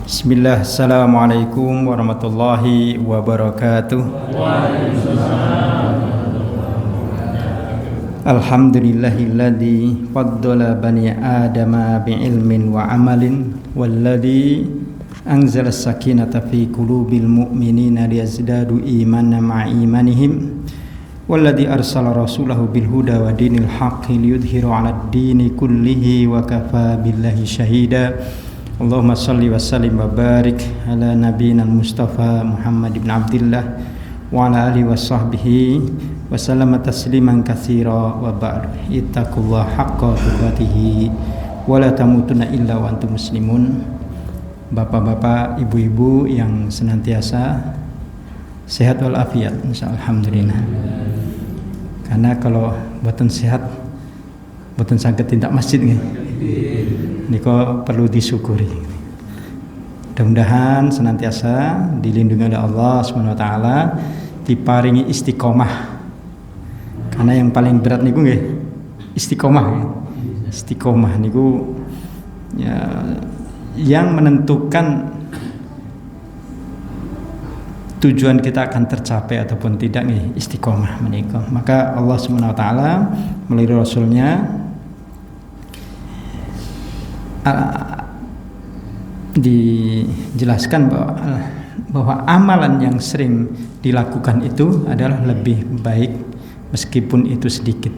Bismillah, assalamualaikum warahmatullahi wabarakatuh. Alhamdulillahilladzi faddala bani adama bi'ilmin wa amalin walladzi anzala as-sakinata fi qulubil mu'minina liyazdadu imanan ma'a imanihim walladzi arsala rasulahu bil huda wa dinil haqqi liyudhhiru 'alad dini kullihi wa kafa billahi syahida. Allahumma salli wa sallim wa barik ala nabiyyina Mustafa Muhammad ibn Abdillah wa ala alihi wa sahbihi wa sallama tasliman katsira wa ba'du. Ittaqullaha haqqa tuqatih wa la tamutunna illa wa antum muslimun. Bapak-bapak, ibu-ibu yang senantiasa sehat walafiat, insyaallah, alhamdulillah. Karena kalau boten sehat boten saged tindak masjid nggih. Niko perlu disyukuri. Mudah-mudahan senantiasa dilindungi oleh Allah Subhanahu wa taala, diparingi istiqomah. Karena yang paling berat niku nggih istiqomah. Istiqomah niku ya yang menentukan tujuan kita akan tercapai ataupun tidak nih, istiqomah menika. Maka Allah Subhanahu wa taala melalui rasulnya dijelaskan bahwa amalan yang sering dilakukan itu adalah lebih baik meskipun itu sedikit.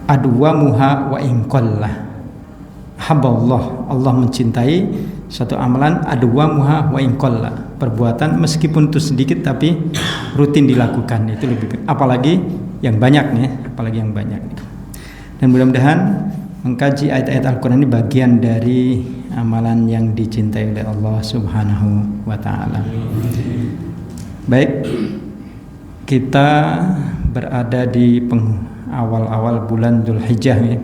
Adwamuha wa in qallah. Haballah, Allah mencintai suatu amalan adwamuha wa in qallah. Perbuatan meskipun itu sedikit tapi rutin dilakukan itu lebih baik. Apalagi yang banyak nih, apalagi yang banyak. Dan mudah-mudahan mengkaji ayat-ayat Al-Quran ini bagian dari amalan yang dicintai oleh Allah Subhanahu wa ta'ala. Baik, kita berada di awal-awal bulan Dzulhijjah ya.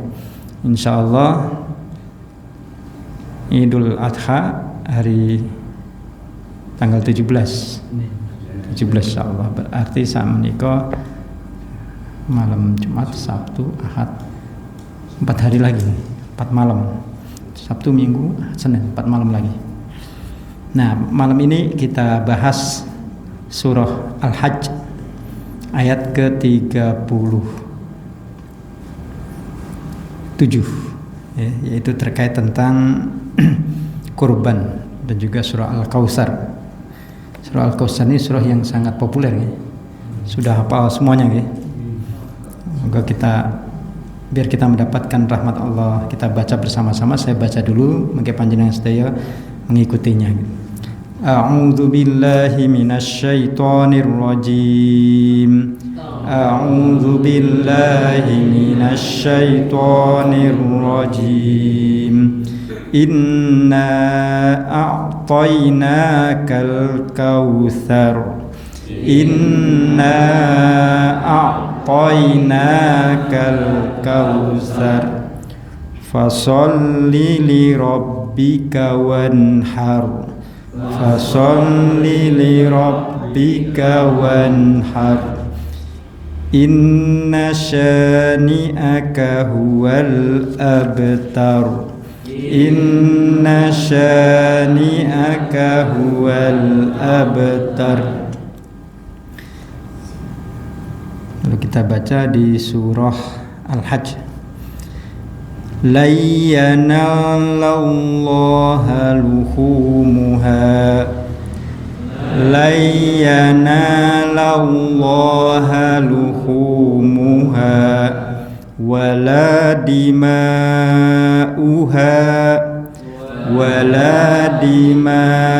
Insyaallah Idul Adha hari tanggal 17 insyaallah, berarti saat menikah malam Jumat, Sabtu, Ahad, 4 hari lagi, 4 malam, Sabtu, Minggu, Senin, 4 malam lagi. Nah, malam ini kita bahas surah Al-Hajj ayat ke-37 ya, yaitu terkait tentang kurban, dan juga surah Al-Kautsar. Surah Al-Kautsar ini surah yang sangat populer ya. Sudah hafal semuanya ya. Semoga biar kita mendapatkan rahmat Allah, kita baca bersama-sama. Saya baca dulu, mungkin panjenengan sedaya mengikutinya. A'udzu billahi minasyaitonir rajim. A'udzu billahi minasyaitonir rajim. Inna a'tainakal kautsar. Inna a'tainakal kautsar fasolli li rabbika wanhar. Fasolli li rabbika wanhar. Inna syani'aka huwal abtar. Inna syani'aka huwal abtar. Lalu kita baca di surah Al-Hajj. La yanalallaha luhumuha. La yanalallaha luhumuha wala dima'uha. Wala dima'uha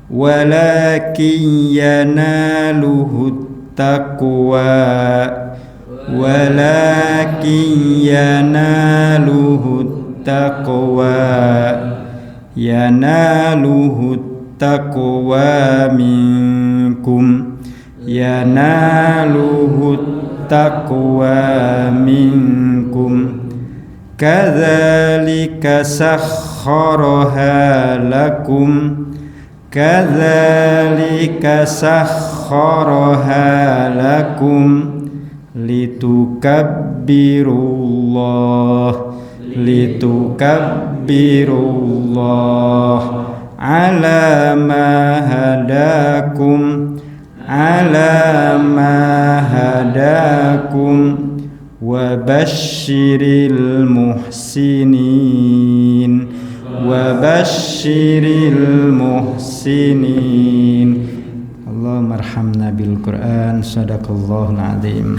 walakin yanaluhu taqwa. Walakin yanaluhu taqwa. Yanaluhu taqwa minkum. Yanaluhu taqwa minkum. Kadzalika sakhkharaha lakum. Kadzalika sakhkharaha lakum litukabbirullaha litukabbirullaha ala ma hadakum wa basyiril muhsinin. Allahumma arhamna bil Qur'an. Shadaqallahul azim.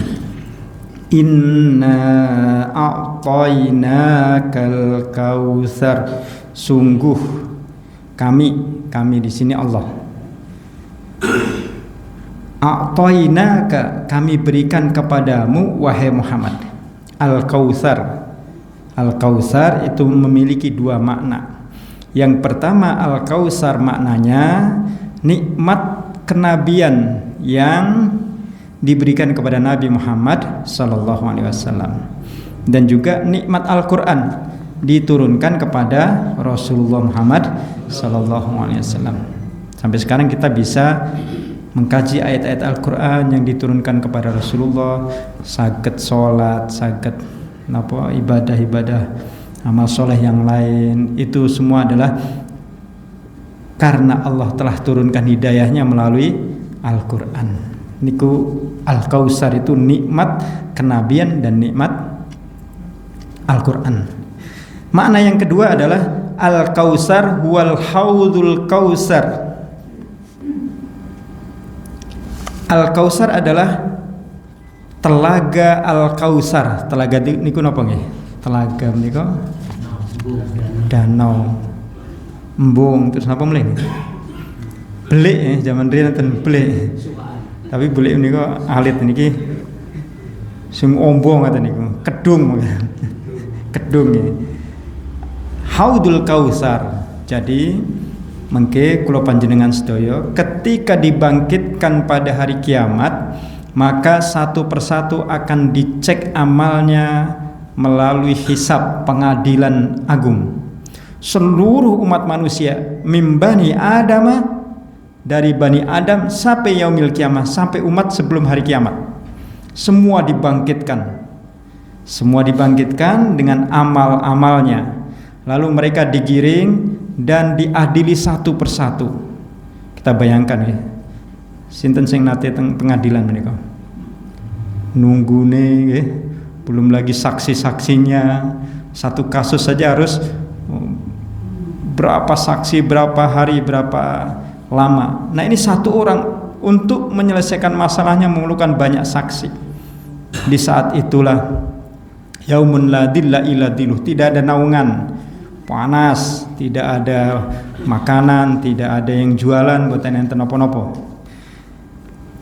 Inna a'tainakal kautsar. Sungguh kami di sini Allah. A'tainaka, kami berikan kepadamu wahai Muhammad al-kautsar. Al-kautsar itu memiliki dua makna. Yang pertama, al-kautsar maknanya nikmat kenabian yang diberikan kepada Nabi Muhammad sallallahu alaihi wasallam, dan juga nikmat Al-Qur'an diturunkan kepada Rasulullah Muhammad sallallahu alaihi wasallam. Sampai sekarang kita bisa mengkaji ayat-ayat Al-Qur'an yang diturunkan kepada Rasulullah, saged salat, saged ibadah-ibadah amal soleh yang lain. Itu semua adalah karena Allah telah turunkan hidayahnya melalui Al-Qur'an. Niku Al-Kautsar itu nikmat kenabian dan nikmat Al-Qur'an. Makna yang kedua adalah Al-Kautsar huwal haudul kautsar. Al-Kautsar adalah telaga Al-Kautsar. Telaga niku napa nggih? Telaga niku danau. Embung terus napa meneh? Belik zaman riyen ten belik. Tapi belik niku alit niki sing ombong ngoten niku. Kedung. Kedung ya. Haudul Kautsar. Jadi mengke kula panjenengan sedaya ketika dibangkitkan pada hari kiamat, maka satu persatu akan dicek amalnya melalui hisab, pengadilan agung. Seluruh umat manusia mimbani Adama, dari Bani Adam sampai yaumil kiamah, sampai umat sebelum hari kiamat, semua dibangkitkan. Semua dibangkitkan dengan amal-amalnya. Lalu mereka digiring dan diadili satu persatu. Kita bayangkan ya, sinten sing nate teng pengadilan menika. Nunggune nggih, belum lagi saksi-saksinya. Satu kasus saja harus berapa saksi, berapa hari, berapa lama. Nah, ini satu orang untuk menyelesaikan masalahnya memerlukan banyak saksi. Di saat itulah yaumun la dilla illa diluh, tidak ada naungan, panas, tidak ada makanan, tidak ada yang jualan buatan enten napa-napa.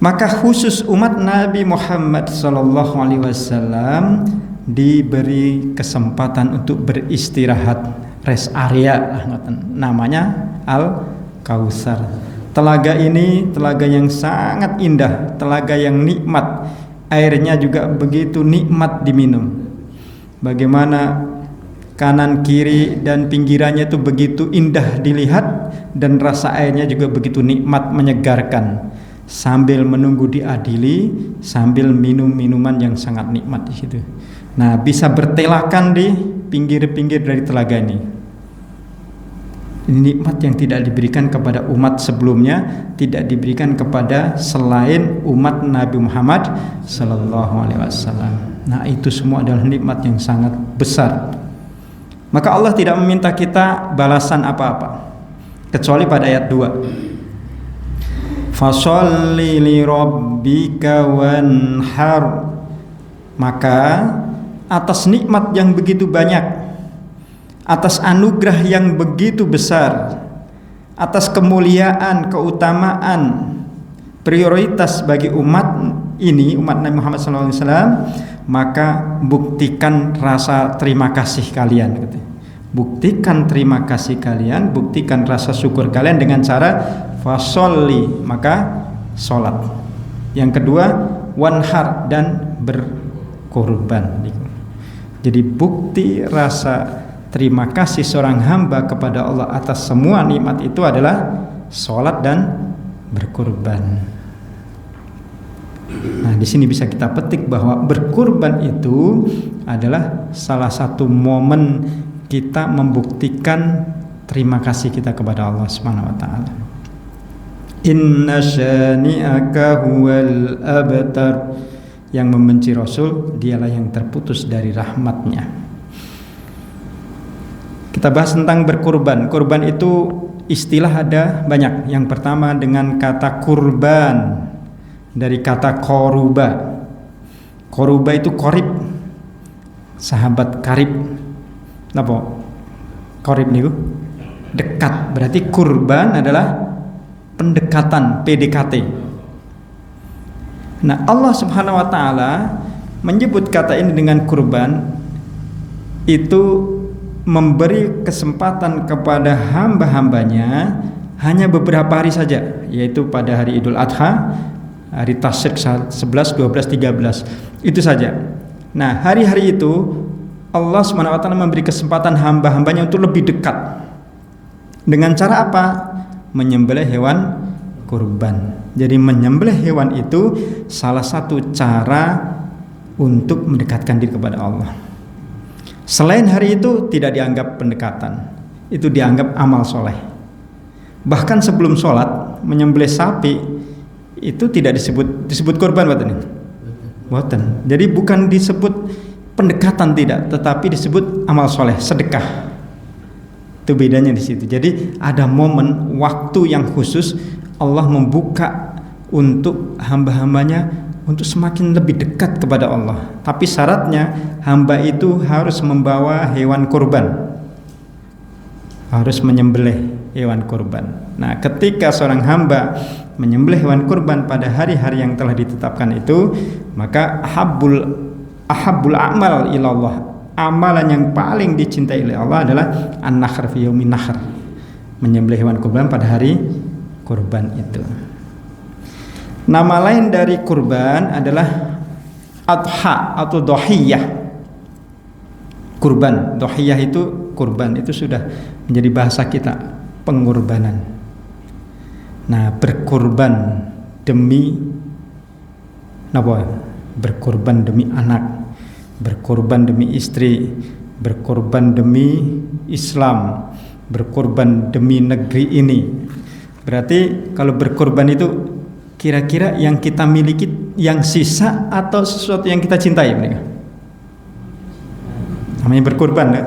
Maka khusus umat Nabi Muhammad sallallahu alaihi wasallam diberi kesempatan untuk beristirahat, rest area lah ngoten. Namanya Al-Kautsar. Telaga ini telaga yang sangat indah, telaga yang nikmat. Airnya juga begitu nikmat diminum. Bagaimana kanan kiri dan pinggirannya itu begitu indah dilihat, dan rasa airnya juga begitu nikmat, menyegarkan. Sambil menunggu diadili, sambil minum minuman yang sangat nikmat di situ. Nah, bisa bertelakan di pinggir-pinggir dari telaga ini. Nikmat yang tidak diberikan kepada umat sebelumnya, tidak diberikan kepada selain umat Nabi Muhammad sallallahu alaihi wasallam. Nah, itu semua adalah nikmat yang sangat besar. Maka Allah tidak meminta kita balasan apa-apa kecuali pada ayat 2. Fasholli li rabbika wanhar. Maka atas nikmat yang begitu banyak, atas anugerah yang begitu besar, atas kemuliaan, keutamaan, prioritas bagi umat ini, umat Nabi Muhammad SAW, maka buktikan rasa terima kasih kalian. Buktikan terima kasih kalian, buktikan rasa syukur kalian dengan cara fasolli, maka sholat. Yang kedua, wanhar, dan berkorban. Jadi bukti rasa terima kasih seorang hamba kepada Allah atas semua nikmat itu adalah sholat dan berkorban. Nah, di sini bisa kita petik bahwa berkurban itu adalah salah satu momen kita membuktikan terima kasih kita kepada Allah Subhanahu wa taala. Inna syani'aka huwal abtar. Yang membenci Rasul dialah yang terputus dari rahmatnya. Kita bahas tentang berkurban. Kurban itu istilah ada banyak. Yang pertama dengan kata kurban, dari kata koruba. Koruba itu korib, sahabat karib. Napa? Korib niku dekat. Berarti kurban adalah pendekatan, PDKT. Nah, Allah Subhanahu wa taala menyebut kata ini dengan kurban itu memberi kesempatan kepada hamba-hambanya hanya beberapa hari saja, yaitu pada hari Idul Adha, hari Tasyrik 11, 12, 13. Itu saja. Nah, hari-hari itu Allah Subhanahu wa taala memberi kesempatan hamba-hambanya untuk lebih dekat. Dengan cara apa? Menyembelih hewan kurban. Jadi menyembelih hewan itu salah satu cara untuk mendekatkan diri kepada Allah. Selain hari itu tidak dianggap pendekatan, itu dianggap amal soleh. Bahkan sebelum sholat menyembelih sapi itu tidak disebut kurban, boten. Jadi bukan disebut pendekatan, tidak, tetapi disebut amal soleh, sedekah. Itu bedanya di situ. Jadi ada momen waktu yang khusus Allah membuka untuk hamba-hambanya untuk semakin lebih dekat kepada Allah. Tapi syaratnya hamba itu harus membawa hewan kurban, harus menyembelih hewan kurban. Nah, ketika seorang hamba menyembelih hewan kurban pada hari-hari yang telah ditetapkan itu, maka ahabbul amal ilallah, amalan yang paling dicintai oleh Allah adalah an-nahr fi yaumin nahr, menyembelih hewan kurban pada hari kurban itu. Nama lain dari kurban adalah adha atau dohiyah. Kurban, dohiyah itu kurban, itu sudah menjadi bahasa kita, pengorbanan. Nah, berkurban demi apa? Berkurban demi anak, berkurban demi istri, berkurban demi Islam, berkurban demi negeri ini. Berarti kalau berkorban itu kira-kira yang kita miliki, yang sisa atau sesuatu yang kita cintai mereka. Namanya berkorban, ya?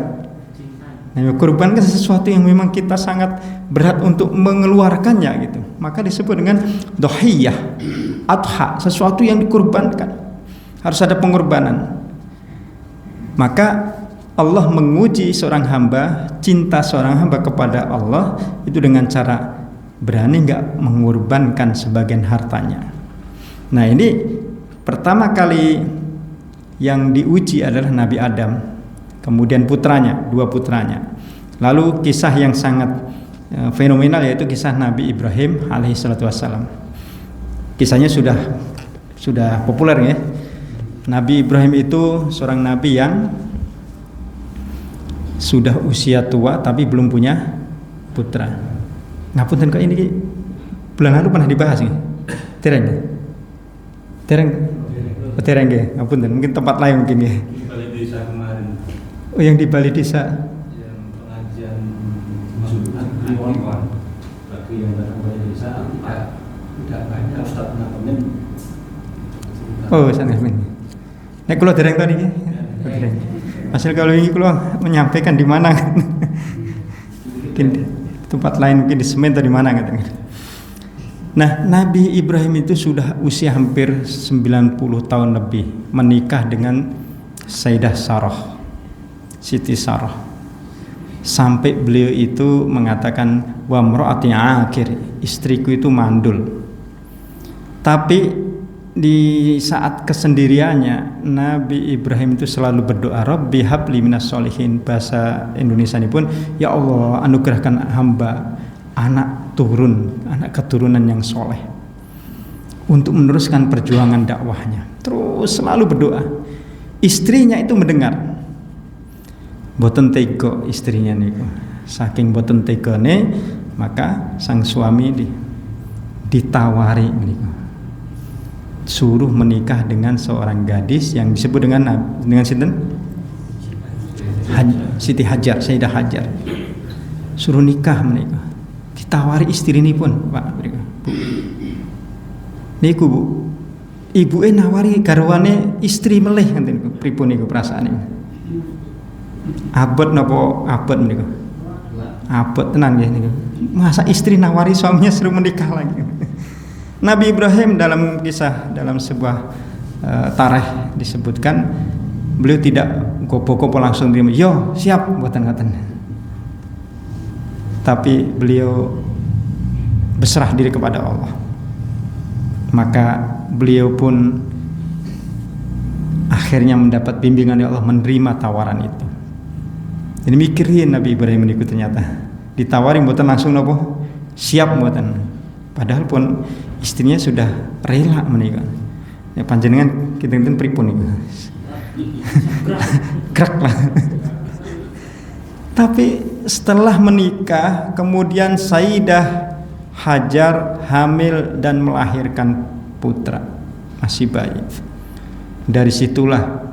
Namanya berkorban kan sesuatu yang memang kita sangat berat untuk mengeluarkannya gitu. Maka disebut dengan dohiyah, adha, sesuatu yang dikorbankan. Harus ada pengorbanan. Maka Allah menguji seorang hamba, cinta seorang hamba kepada Allah itu dengan cara berani nggak mengorbankan sebagian hartanya. Nah, ini pertama kali yang diuji adalah Nabi Adam, kemudian putranya, dua putranya. Lalu kisah yang sangat fenomenal yaitu kisah Nabi Ibrahim alaihissalatu wassalam. Kisahnya sudah populer ya. Nabi Ibrahim itu seorang nabi yang sudah usia tua tapi belum punya putra. Ngapunten kok ini bulan lalu pernah dibahas nih. Tereng nggih. Ngapunten, mungkin tempat lain mungkin ya. Di Bali Desa kemarin. Oh, yang di Bali Desa. Yang pengajian Jumat bagi yang datang Bali Desa tidak banyak Ustaz Namen. Oh, Ustaz Namen. Nek kula dereng tadi nggih. Dereng. Hasil kalau ini kula menyampaikan di mana. Mungkin tempat lain, mungkin di semen atau di mana katanya. Nah, Nabi Ibrahim itu sudah usia hampir 90 tahun lebih, menikah dengan Sayyidah Sarah, Siti Sarah. Sampai beliau itu mengatakan wa mraati akhir, istriku itu mandul. Tapi di saat kesendiriannya Nabi Ibrahim itu selalu berdoa, Rabbi habli minas sholihin. Bahasa Indonesia ini pun, ya Allah anugerahkan hamba anak keturunan yang soleh untuk meneruskan perjuangan dakwahnya. Terus selalu berdoa. Istrinya itu mendengar, boten tega istrinya niku. Saking boten tegane, maka sang suami ditawari niku. suruh menikah dengan seorang gadis yang disebut dengan sinten? Siti Hajar, Sayyidah Hajar. Suruh menikah. Ditawari istri ini pun, Pak. Bu. Niku Bu. Ibuke nawari garwane istri melih ngenten niku. Pripun niku perasaane? Abot napa abot niku? Abot tenan nggih niku. Masa istri nawari suaminya suruh menikah lagi. Nabi Ibrahim dalam kisah dalam sebuah tarikh disebutkan beliau tidak gopo-gopo langsung terima. Yo, siap buatan-buatan. Tapi beliau berserah diri kepada Allah. Maka beliau pun akhirnya mendapat bimbingan dari Allah, menerima tawaran itu. Jadi mikirin Nabi Ibrahim itu ternyata ditawari buatan langsung nopo siap buatan. Padahal pun istrinya sudah rela menikah. Ya panjenengan kita pripun niku. Gerak lah. Tapi setelah menikah kemudian Sayyidah Hajar hamil dan melahirkan putra, masih bayi. Dari situlah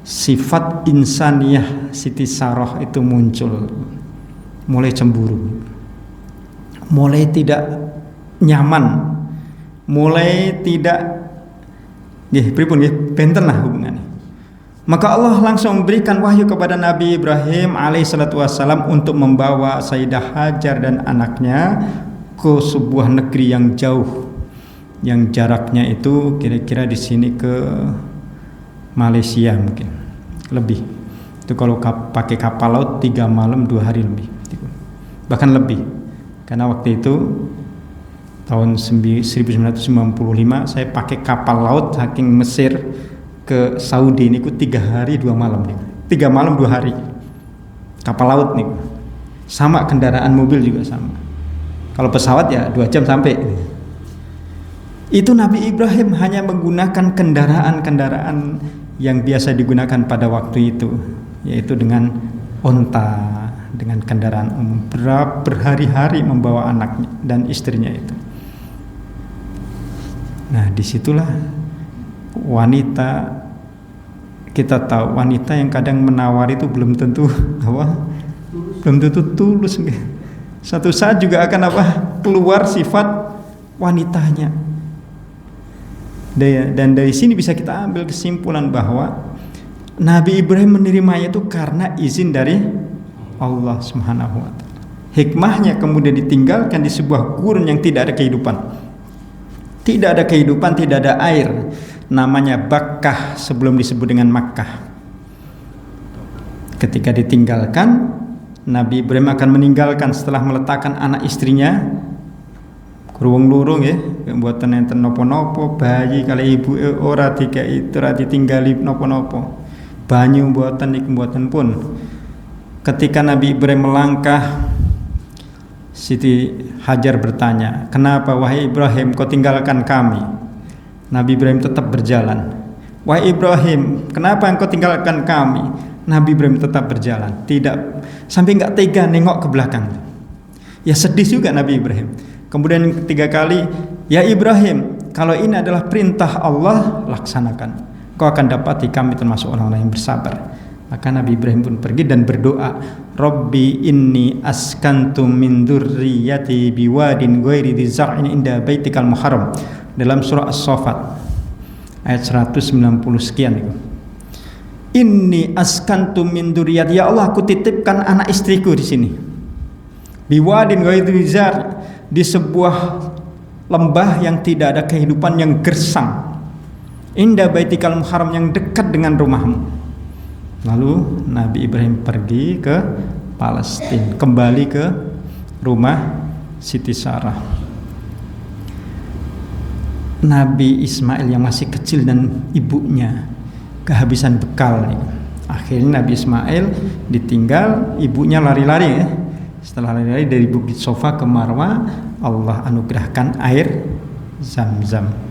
sifat insaniyah Siti Sarah itu muncul. Mulai cemburu, mulai tidak nyaman, mulai tidak pripun benten lah hubungannya. Maka Allah langsung memberikan wahyu kepada Nabi Ibrahim alaihissalatu wassalam untuk membawa Sayyidah Hajar dan anaknya ke sebuah negeri yang jauh, yang jaraknya itu kira-kira di sini ke Malaysia mungkin lebih. Itu kalau pakai kapal laut 3 malam 2 hari lebih, bahkan lebih. Karena waktu itu tahun 1995 saya pakai kapal laut saking Mesir ke Saudi niku 3 hari 2 malam niku. 3 malam 2 hari. Kapal laut niku. Sama kendaraan mobil juga sama. Kalau pesawat ya 2 jam sampai. Itu Nabi Ibrahim hanya menggunakan kendaraan-kendaraan yang biasa digunakan pada waktu itu, yaitu dengan onta, dengan kendaraan umum. Berhari-hari membawa anaknya dan istrinya itu. Nah, disitulah wanita, kita tahu wanita yang kadang menawar itu belum tentu belum tentu tulus. Satu saat juga akan keluar sifat wanitanya. Dan dari sini bisa kita ambil kesimpulan bahwa Nabi Ibrahim menerimanya itu karena izin dari Allah Subhanahu wa taala. Hikmahnya kemudian ditinggalkan di sebuah gurun yang tidak ada kehidupan. Tidak ada kehidupan, tidak ada air. Namanya Bakkah sebelum disebut dengan Makkah. Ketika ditinggalkan, Nabi Ibrahim akan meninggalkan setelah meletakkan anak istrinya ruwung-lurung buatan enten nopo-nopo, bayi kali ibu ora dikai ora ditinggali nopo-nopo. Banyu buatan iki buatan pun. Ketika Nabi Ibrahim melangkah, Siti Hajar bertanya, "Kenapa wahai Ibrahim kau tinggalkan kami?" Nabi Ibrahim tetap berjalan. "Wahai Ibrahim, kenapa engkau tinggalkan kami?" Nabi Ibrahim tetap berjalan, tidak sampai enggak tega nengok ke belakang. Ya sedih juga Nabi Ibrahim. Kemudian ketiga kali, "Ya Ibrahim, kalau ini adalah perintah Allah, laksanakan. Kau akan dapati kami termasuk orang-orang yang bersabar." Maka Nabi Ibrahim pun pergi dan berdoa, "Rabbi inni askantu min dzurriyyati biwadin ghairi dzi zar'in inda baitikal muharram." Dalam surah As-Saffat ayat 190 sekian itu. Inni askantu min dzurriyyati, ya Allah aku titipkan anak istriku di sini. Biwadin ghairi dzi zar', di sebuah lembah yang tidak ada kehidupan, yang gersang. Inda baitikal muharram, yang dekat dengan rumahmu. Lalu Nabi Ibrahim pergi ke Palestina, kembali ke rumah Siti Sarah. Nabi Ismail yang masih kecil dan ibunya kehabisan bekal nih. Akhirnya Nabi Ismail ditinggal, ibunya lari-lari Setelah lari-lari dari Bukit Sofa ke Marwa, Allah anugerahkan air Zam-Zam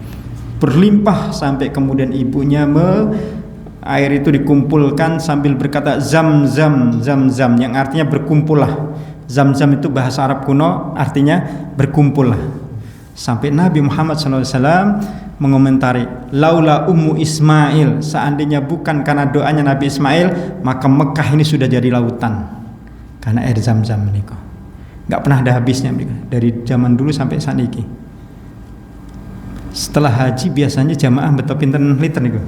berlimpah sampai kemudian ibunya air itu dikumpulkan sambil berkata Zam-Zam, Zam-Zam, yang artinya berkumpullah. Zam-Zam itu bahasa Arab kuno artinya berkumpullah. Sampai Nabi Muhammad SAW mengomentari, laula ummu Ismail, seandainya bukan karena doanya Nabi Ismail, maka Mekah ini sudah jadi lautan. Karena air Zam-Zam niku. Enggak pernah ada habisnya dari zaman dulu sampai saat ini. Setelah haji biasanya jamaah beto pinten liter niku?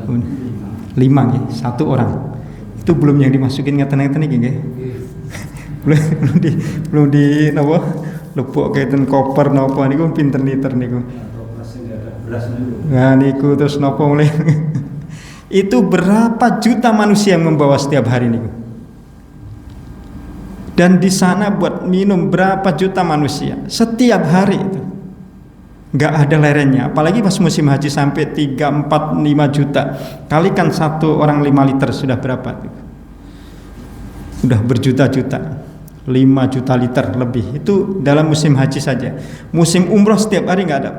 5 nggih, 1 orang. Itu belum yang dimasukin ngeten-ngeten iki nggih. belum di napa? Lepuk kaiten koper napa niku pinten liter niku. Nah niku terus nopo mulai. Itu berapa juta manusia yang membawa setiap hari niku. Dan di sana buat minum berapa juta manusia setiap hari itu. Enggak ada lerengnya. Apalagi pas musim haji sampai 3, 4, 5 juta. Kalikan 1 orang 5 liter sudah berapa? Sudah berjuta-juta. 5 juta liter lebih. Itu dalam musim haji saja. Musim umroh setiap hari enggak ada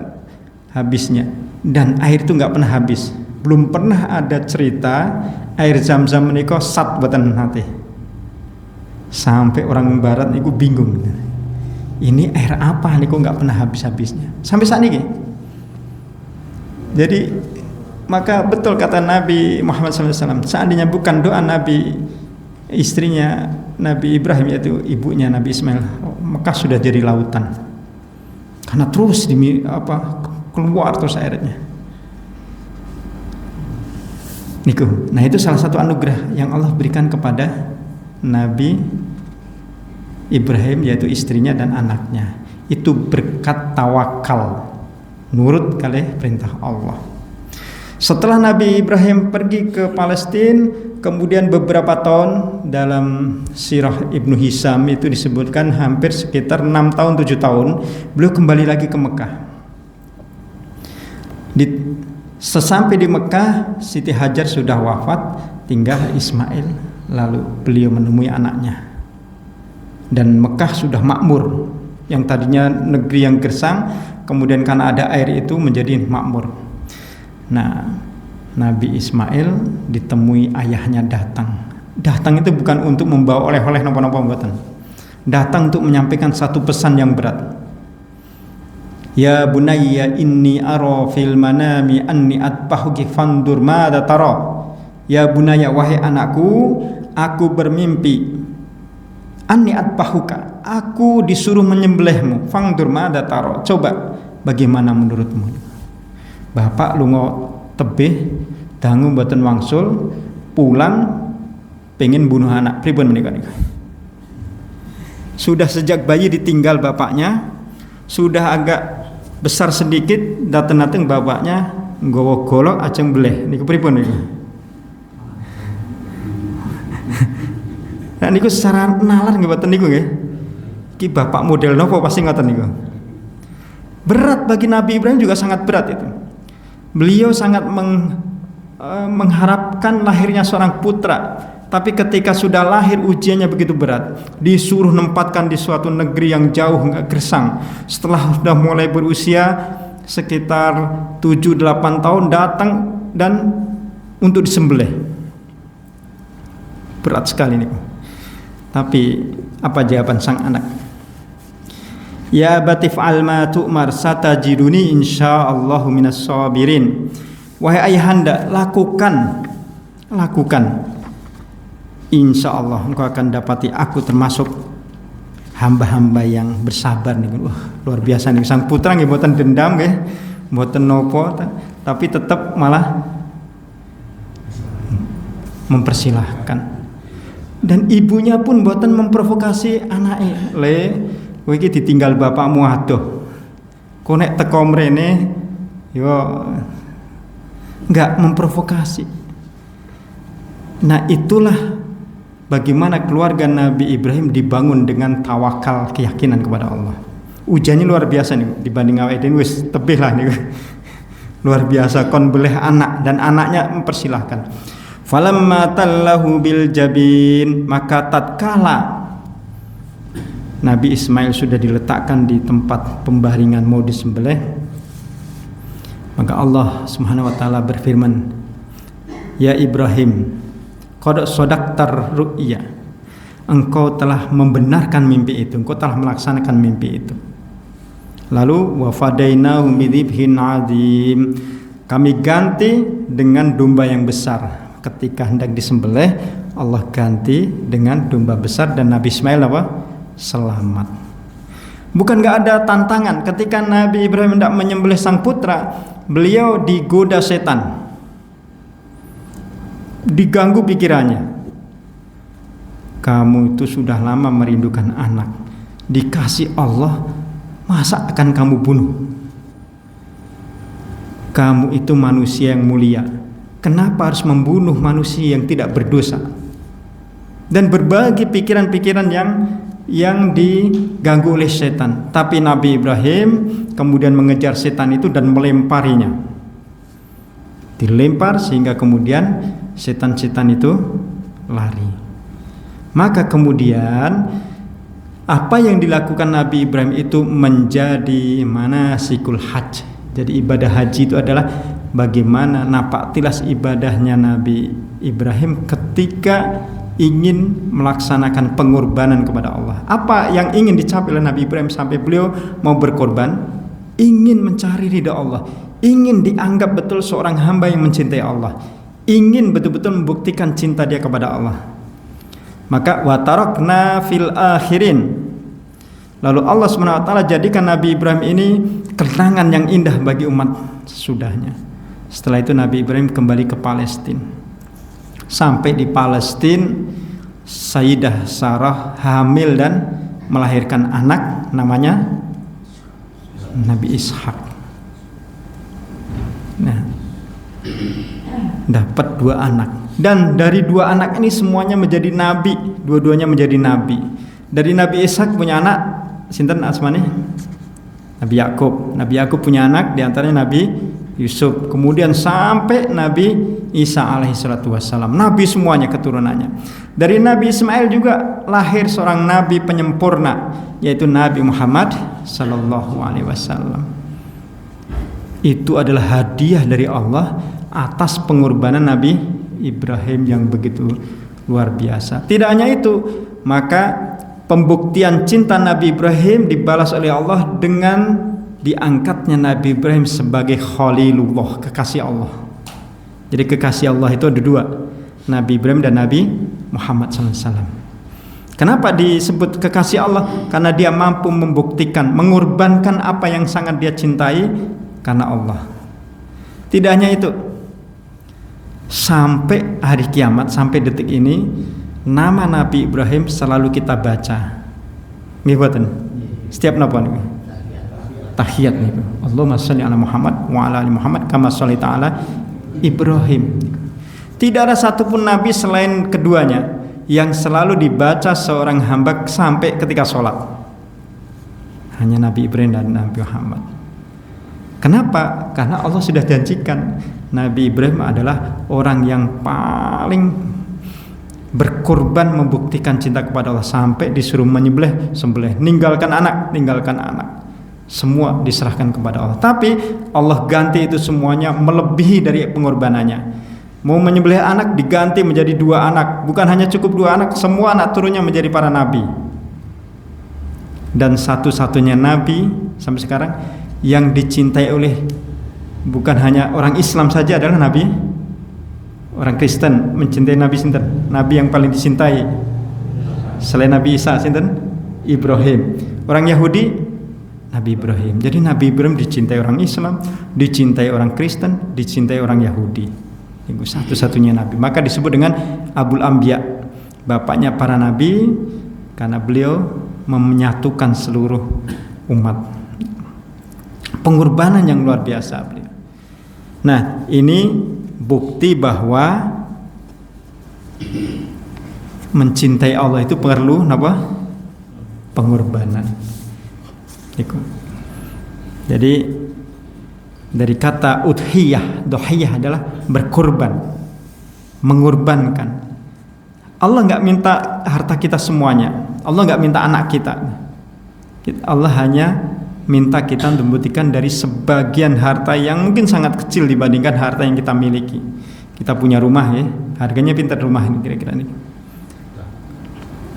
habisnya, dan air itu nggak pernah habis. Belum pernah ada cerita air Zam-Zam menika sat boten nate. Sampai orang barat niku bingung. Ini air apa niku nggak pernah habis-habisnya. Sampai saat ini. Jadi maka betul kata Nabi Muhammad SAW, seandainya bukan doa Nabi istrinya Nabi Ibrahim, yaitu ibunya Nabi Ismail, Mekah sudah jadi lautan. Karena terus keluar terus airnya. Niku. Nah itu salah satu anugerah yang Allah berikan kepada Nabi Ibrahim, yaitu istrinya dan anaknya. Itu berkat tawakal, nurut kali perintah Allah. Setelah Nabi Ibrahim pergi ke Palestina, kemudian beberapa tahun dalam sirah Ibnu Hisam itu disebutkan hampir sekitar 6 tahun 7 tahun beliau kembali lagi ke Mekah. Sesampai di Mekah, Siti Hajar sudah wafat, tinggal Ismail. Lalu beliau menemui anaknya. Dan Mekah sudah makmur. Yang tadinya negeri yang gersang, kemudian karena ada air itu menjadi makmur. Nah, Nabi Ismail ditemui ayahnya datang. Datang itu bukan untuk membawa oleh-oleh napa-napa mboten. Datang untuk menyampaikan satu pesan yang berat. Ya bunayya inni ara fil manami anni atbahuki fandur madza tara. Ya bunayya, wahai anakku, aku bermimpi anni atbahuka, aku disuruh menyembelihmu. Fandur madza tara, coba bagaimana menurutmu? Bapak lunga tebih dangu mboten wangsul, pulang pengen bunuh anak. Pripun menika niku? Sudah sejak bayi ditinggal bapaknya, sudah agak besar sedikit dateng-dateng bapaknya nggawa golok ajeng beleh. Niku pripun niku? Nah niku secara nalar nggih mboten niku nggih. Ki bapak model napa pasti ngoten niku. Berat bagi Nabi Ibrahim juga sangat berat itu. Beliau sangat mengharapkan lahirnya seorang putra. Tapi ketika sudah lahir ujiannya begitu berat, disuruh nempatkan di suatu negeri yang jauh nggak gersang. Setelah sudah mulai berusia sekitar 7-8 tahun datang dan untuk disembelih. Berat sekali nih. Tapi apa jawaban sang anak? Ya batif alma tu'mar satajiduni insyaallahu minas sabirin. Wahai ayahanda, lakukan. Insya Allah engkau akan dapati aku termasuk hamba-hamba yang bersabar nih. Luar biasa nih, sang putra nggih mboten dendam nggih, mboten nopo, tapi tetap malah mempersilahkan. Dan ibunya pun mboten memprovokasi anake. Le, kowe iki ditinggal bapakmu adoh. Kok nek teko mrene yo enggak memprovokasi. Nah, itulah bagaimana keluarga Nabi Ibrahim dibangun dengan tawakal, keyakinan kepada Allah. Ujiannya luar biasa nih dibanding awake dhewe wis tebih lah nih. Luar biasa kon beleh anak dan anaknya mempersilahkan. Falamma tallahu bil jabin, maka tatkala Nabi Ismail sudah diletakkan di tempat pembaringan mau disembelih, maka Allah Subhanahu wa taala berfirman, "Ya Ibrahim, qad sadaqtar ru'ya." Engkau telah membenarkan mimpi itu, engkau telah melaksanakan mimpi itu. Lalu wa fadainahu bidzibhin adzim. Kami ganti dengan domba yang besar. Ketika hendak disembelih, Allah ganti dengan domba besar dan Nabi Ismail apa? Selamat. Bukan gak ada tantangan. Ketika Nabi Ibrahim hendak menyembelih sang putra, beliau digoda setan, diganggu pikirannya. Kamu itu sudah lama merindukan anak, dikasih Allah, masa akan kamu bunuh? Kamu itu manusia yang mulia, kenapa harus membunuh manusia yang tidak berdosa? Dan berbagai pikiran-pikiran yang diganggu oleh setan. Tapi Nabi Ibrahim kemudian mengejar setan itu dan melemparinya. Dilempar sehingga kemudian setan-setan itu lari. Maka kemudian apa yang dilakukan Nabi Ibrahim itu menjadi manasikul hajj. Jadi ibadah haji itu adalah bagaimana napak tilas ibadahnya Nabi Ibrahim ketika ingin melaksanakan pengorbanan kepada Allah. Apa yang ingin dicapai oleh Nabi Ibrahim sampai beliau mau berkorban? Ingin mencari ridha Allah, ingin dianggap betul seorang hamba yang mencintai Allah, ingin betul-betul membuktikan cinta dia kepada Allah. Maka wa tarakna fil akhirin. Lalu Allah SWT jadikan Nabi Ibrahim ini kenangan yang indah bagi umat sesudahnya. Setelah itu Nabi Ibrahim kembali ke Palestina. Sampai di Palestina Sayyidah Sarah hamil dan melahirkan anak namanya Nabi Ishak. Nah, dapat 2 anak. Dan dari 2 anak ini semuanya menjadi nabi, dua-duanya menjadi nabi. Dari Nabi Ishak punya anak sinten asmane? Nabi Yakub. Nabi Yakub punya anak, diantaranya Nabi Yusuf. Kemudian sampai Nabi Isa alaihissalatu wassalam. Nabi semuanya keturunannya. Dari Nabi Ismail juga lahir seorang nabi penyempurna, yaitu Nabi Muhammad sallallahu alaihi wasallam. Itu adalah hadiah dari Allah atas pengorbanan Nabi Ibrahim yang begitu luar biasa. Tidak hanya itu, maka pembuktian cinta Nabi Ibrahim dibalas oleh Allah dengan diangkatnya Nabi Ibrahim sebagai Khalilullah, kekasih Allah. Jadi kekasih Allah itu ada 2, Nabi Ibrahim dan Nabi Muhammad SAW. Kenapa disebut kekasih Allah? Karena dia mampu membuktikan, mengorbankan apa yang sangat dia cintai karena Allah. Tidak hanya itu, sampai hari kiamat, sampai detik ini, nama Nabi Ibrahim selalu kita baca. Nggih boten? Setiap napa niku? Tahiyat niku. Allahumma shalli ala Muhammad wa ala ali Muhammad kama shallaita ala Ibrahim. Tidak ada satupun nabi selain keduanya yang selalu dibaca seorang hamba sampai ketika sholat. Hanya Nabi Ibrahim dan Nabi Muhammad. Kenapa? Karena Allah sudah janjikan Nabi Ibrahim adalah orang yang paling berkorban membuktikan cinta kepada Allah, sampai disuruh menyembelih, sembelih, ninggalkan anak, semua diserahkan kepada Allah. Tapi Allah ganti itu semuanya melebihi dari pengorbanannya. Mau menyembelih anak diganti menjadi 2 anak, bukan hanya cukup 2 anak, semua anak turunnya menjadi para nabi. Dan satu-satunya nabi sampai sekarang yang dicintai oleh bukan hanya orang Islam saja adalah nabi. Orang Kristen mencintai Nabi sinten? Nabi yang paling dicintai selain Nabi Isa sinten? Ibrahim. Orang Yahudi Nabi Ibrahim. Jadi Nabi Ibrahim dicintai orang Islam, dicintai orang Kristen, dicintai orang Yahudi. Itu satu-satunya nabi. Maka disebut dengan Abul Anbiya, bapaknya para nabi, karena beliau menyatukan seluruh umat. Pengorbanan yang luar biasa beliau. Nah, ini bukti bahwa mencintai Allah itu perlu apa? Pengorbanan. Jadi dari kata udhiyah, dohiyah adalah berkorban, mengorbankan. Allah nggak minta harta kita semuanya. Allah nggak minta anak kita. Allah hanya minta kita membuktikan dari sebagian harta yang mungkin sangat kecil dibandingkan harta yang kita miliki. Kita punya rumah ya, harganya pinter rumah ini kira-kira nih.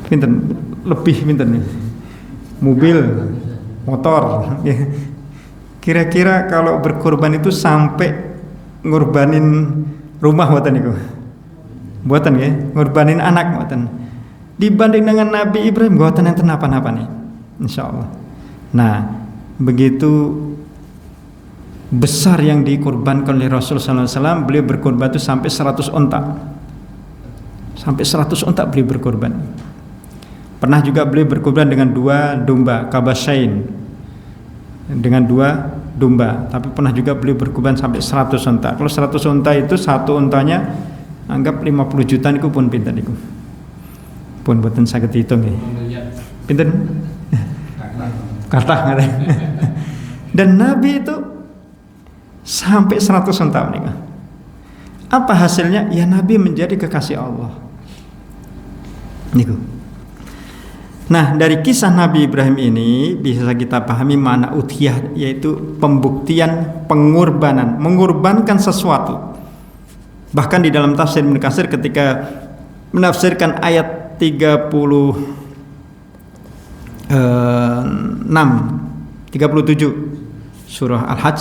Pinter, lebih pinter nih. Mobil motor. Kira-kira kalau berkorban itu sampai ngorbanin rumah buatan itu, buatan ya, ngorbanin anak buatan. Dibanding dengan Nabi Ibrahim, buatan yang kenapa-napa nih, insya Allah. Nah, begitu besar yang dikorbankan oleh Rasulullah SAW, beliau berkorban itu sampai 100 onta. Sampai 100 onta beliau berkorban. Pernah juga beliau berkorban dengan 2 domba, kabasyain. Dengan 2 domba. Tapi pernah juga beliau berkorban sampai 100 onta. Kalau 100 onta itu satu ontanya anggap 50 juta niku pun pinten niku. Pun boten saged dihitung nggih. Pinten? Kathah ngaten. Dan Nabi itu sampai 100 onta menikah. Apa hasilnya? Ya Nabi menjadi kekasih Allah. Niku. Nah, dari kisah Nabi Ibrahim ini bisa kita pahami makna udhiyah, yaitu pembuktian pengorbanan, mengorbankan sesuatu. Bahkan di dalam tafsir Ibnu Katsir ketika menafsirkan ayat 37 surah Al-Hajj,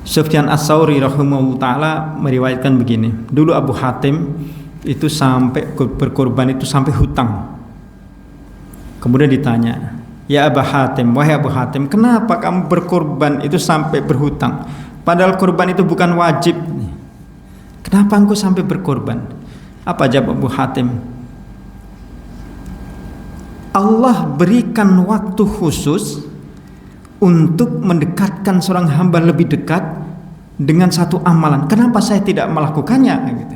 Sufyan Ats-Tsauri rahimahullah taala meriwayatkan begini. Dulu Abu Hatim itu sampai berkorban itu sampai hutang. Kemudian ditanya, "Ya Abu Hatim, wahai Abu Hatim, kenapa kamu berkorban itu sampai berhutang? Padahal korban itu bukan wajib. Kenapa engkau sampai berkorban?" Apa jawab Abu Hatim? Allah berikan waktu khusus untuk mendekatkan seorang hamba lebih dekat dengan satu amalan. Kenapa saya tidak melakukannya? Gitu.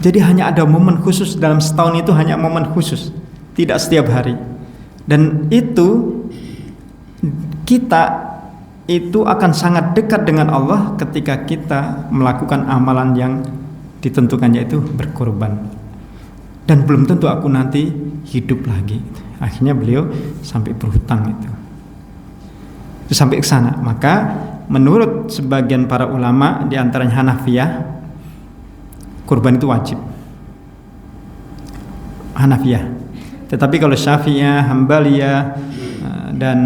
Jadi hanya ada momen khusus dalam setahun, itu hanya momen khusus, tidak setiap hari. Dan itu kita itu akan sangat dekat dengan Allah ketika kita melakukan amalan yang ditentukannya, itu berkorban. Dan belum tentu aku nanti hidup lagi. Akhirnya beliau sampai berhutang itu sampai ke sana. Maka menurut sebagian para ulama di antaranya Hanafiyah, kurban itu wajib. Hanafiyah. Tetapi kalau Syafi'iyah, Hambaliyah dan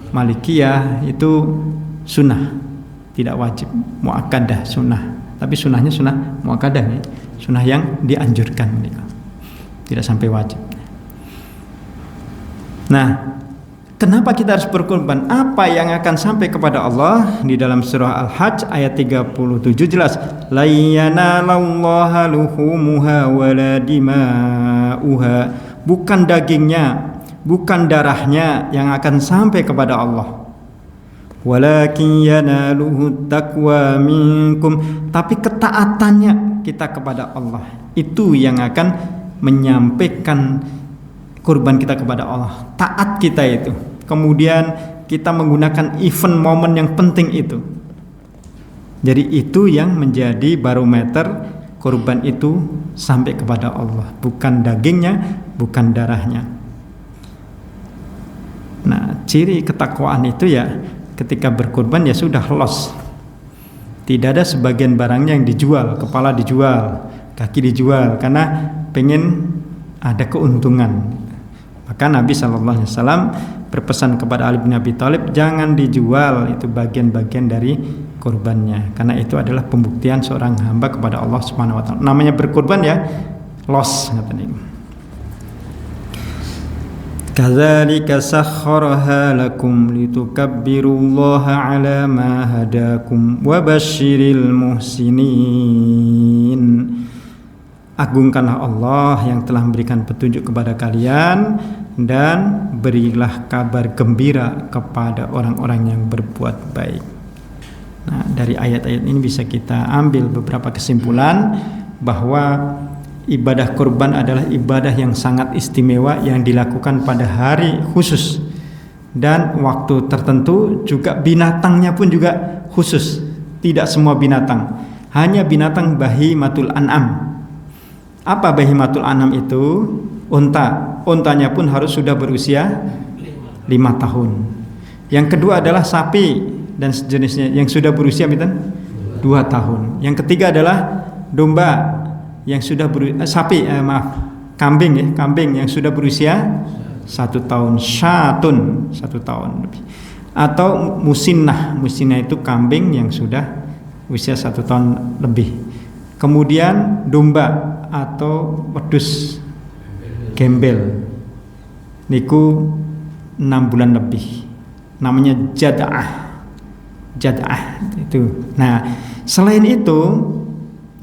Malikiyah itu sunnah, tidak wajib, muakkadah sunnah. Tapi sunnahnya sunnah muakkadah nih, sunnah yang dianjurkan, tidak sampai wajib. Nah, kenapa kita harus berkorban? Apa yang akan sampai kepada Allah? Di dalam surah Al-Hajj ayat 37 jelas, la yanalallaha luhumuha wala dima'uha. Bukan dagingnya, bukan darahnya yang akan sampai kepada Allah. Walakin yanaluhu taqwa minkum. Tapi ketaatannya kita kepada Allah, itu yang akan menyampaikan kurban kita kepada Allah. Taat kita itu. Kemudian kita menggunakan event momen yang penting itu. Jadi itu yang menjadi barometer kurban itu sampai kepada Allah, bukan dagingnya, bukan darahnya. Nah, ciri ketakwaan itu ya ketika berkurban ya sudah loss. Tidak ada sebagian barangnya yang dijual, kepala dijual, kaki dijual karena pengen ada keuntungan. Maka Nabi SAW berpesan kepada Ali bin Abi Thalib, jangan dijual itu bagian-bagian dari kurbannya, karena itu adalah pembuktian seorang hamba kepada Allah Subhanahu wa taala. Namanya berkurban ya loss, katanya. Kadzalika sakhkharaha lakum litukabbirullaha ala ma hadakum wa basyiril muhsinin. Agungkanlah Allah yang telah memberikan petunjuk kepada kalian dan berilah kabar gembira kepada orang-orang yang berbuat baik. Nah, dari ayat-ayat ini bisa kita ambil beberapa kesimpulan bahwa ibadah kurban adalah ibadah yang sangat istimewa yang dilakukan pada hari khusus dan waktu tertentu, juga binatangnya pun juga khusus. Tidak semua binatang, hanya binatang bahimatul an'am. Apa bahimatul an'am itu? Unta. Untanya pun harus sudah berusia 5 tahun. Yang kedua adalah sapi dan sejenisnya yang sudah berusia 2 tahun. Yang ketiga adalah domba yang sudah kambing ya, kambing yang sudah berusia 1 tahun, syatun 1 tahun lebih. Atau musinnah itu kambing yang sudah usia 1 tahun lebih. Kemudian domba atau wedhus gembel niku 6 bulan lebih, namanya jad'ah itu. Nah, selain itu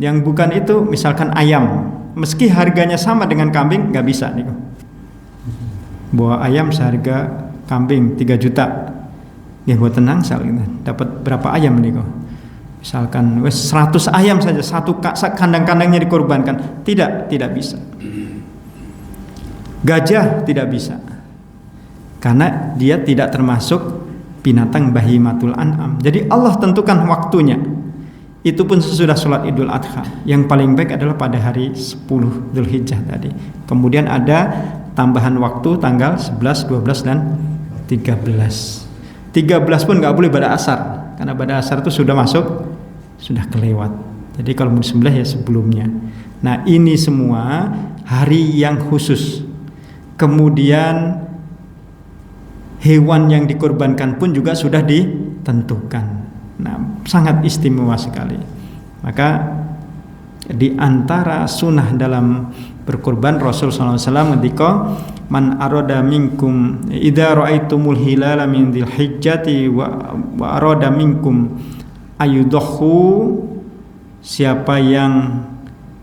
yang bukan itu, misalkan ayam, meski harganya sama dengan kambing nggak bisa niku. Bahwa ayam seharga kambing 3 juta, ya buat tenang gitu. Dapat berapa ayam niku? Misalkan 100 ayam saja, satu kandang-kandangnya dikorbankan, tidak bisa. Gajah tidak bisa, karena dia tidak termasuk binatang bahimatul an'am. Jadi Allah tentukan waktunya. Itu pun sesudah sholat Idul Adha. Yang paling baik adalah pada hari 10 Dzulhijjah tadi. Kemudian ada tambahan waktu tanggal 11, 12 dan 13. 13 pun nggak boleh pada asar, karena pada asar itu sudah kelewat. Jadi kalau mau disembelih ya sebelumnya. Nah, ini semua hari yang khusus. Kemudian hewan yang dikorbankan pun juga sudah ditentukan. Nah, sangat istimewa sekali. Maka di antara sunnah dalam berkorban, Rasul SAW ketika man arada minkum idza raaitumul hilala min dzilhijjati wa arada minkum ayudhu, siapa yang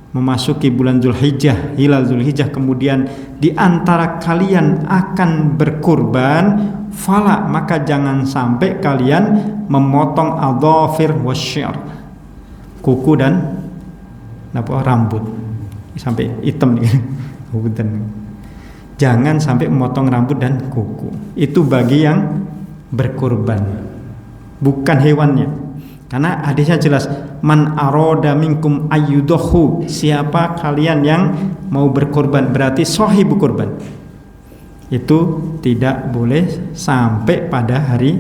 memasuki bulan Dzulhijjah, hilal Dzulhijjah, kemudian di antara kalian akan berkurban, fala, maka jangan sampai kalian memotong adhafir wasy'ar, kuku dan rambut sampai hitam nih. Jangan sampai memotong rambut dan kuku. Itu bagi yang berkurban, bukan hewannya. Karena hadisnya jelas, man aroda minkum ayyudahu, siapa kalian yang mau berkorban, berarti sahibu kurban. Itu tidak boleh sampai pada hari